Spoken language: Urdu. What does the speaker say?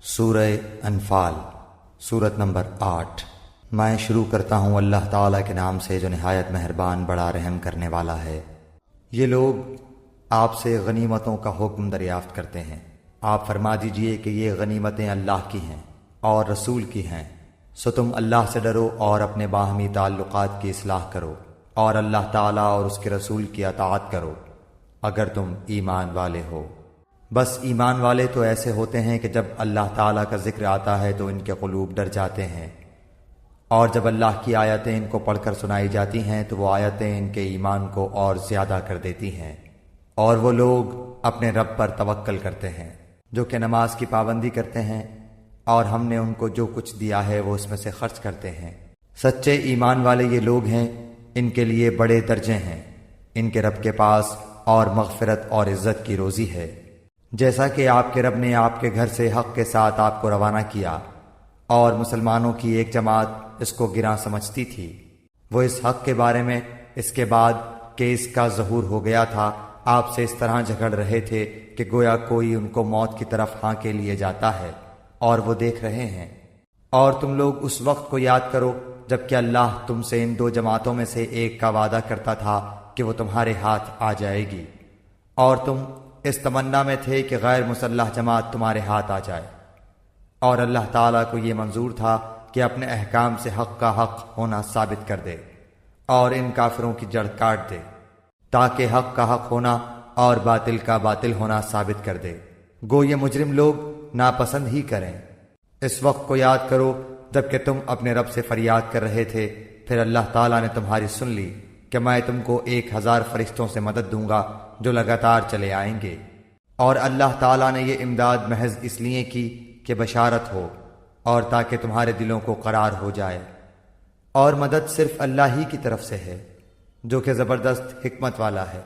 سورہ انفال سورت نمبر 8۔ میں شروع کرتا ہوں اللہ تعالیٰ کے نام سے جو نہایت مہربان بڑا رحم کرنے والا ہے۔ یہ لوگ آپ سے غنیمتوں کا حکم دریافت کرتے ہیں، آپ فرما دیجئے کہ یہ غنیمتیں اللہ کی ہیں اور رسول کی ہیں، سو تم اللہ سے ڈرو اور اپنے باہمی تعلقات کی اصلاح کرو اور اللہ تعالیٰ اور اس کے رسول کی اطاعت کرو اگر تم ایمان والے ہو۔ بس ایمان والے تو ایسے ہوتے ہیں کہ جب اللہ تعالیٰ کا ذکر آتا ہے تو ان کے قلوب ڈر جاتے ہیں، اور جب اللہ کی آیتیں ان کو پڑھ کر سنائی جاتی ہیں تو وہ آیتیں ان کے ایمان کو اور زیادہ کر دیتی ہیں، اور وہ لوگ اپنے رب پر توکل کرتے ہیں جو کہ نماز کی پابندی کرتے ہیں، اور ہم نے ان کو جو کچھ دیا ہے وہ اس میں سے خرچ کرتے ہیں۔ سچے ایمان والے یہ لوگ ہیں، ان کے لیے بڑے درجے ہیں ان کے رب کے پاس، اور مغفرت اور عزت کی روزی ہے۔ جیسا کہ آپ کے رب نے آپ کے گھر سے حق کے ساتھ آپ کو روانہ کیا، اور مسلمانوں کی ایک جماعت اس کو گراں سمجھتی تھی، وہ اس حق کے بارے میں اس کے بعد کہ اس کا ظہور ہو گیا تھا آپ سے اس طرح جھگڑ رہے تھے کہ گویا کوئی ان کو موت کی طرف ہانکے لیے جاتا ہے اور وہ دیکھ رہے ہیں۔ اور تم لوگ اس وقت کو یاد کرو جب کہ اللہ تم سے ان دو جماعتوں میں سے ایک کا وعدہ کرتا تھا کہ وہ تمہارے ہاتھ آ جائے گی، اور تم اس تمنا میں تھے کہ غیر مسلح جماعت تمہارے ہاتھ آ جائے، اور اللہ تعالیٰ کو یہ منظور تھا کہ اپنے احکام سے حق کا حق ہونا ثابت کر دے اور ان کافروں کی جڑ کاٹ دے، تاکہ حق کا حق ہونا اور باطل کا باطل ہونا ثابت کر دے، گو یہ مجرم لوگ ناپسند ہی کریں۔ اس وقت کو یاد کرو جب کہ تم اپنے رب سے فریاد کر رہے تھے، پھر اللہ تعالیٰ نے تمہاری سن لی کہ میں تم کو 1000 فرشتوں سے مدد دوں گا جو لگاتار چلے آئیں گے، اور اللہ تعالیٰ نے یہ امداد محض اس لیے کی کہ بشارت ہو اور تاکہ تمہارے دلوں کو قرار ہو جائے، اور مدد صرف اللہ ہی کی طرف سے ہے جو کہ زبردست حکمت والا ہے۔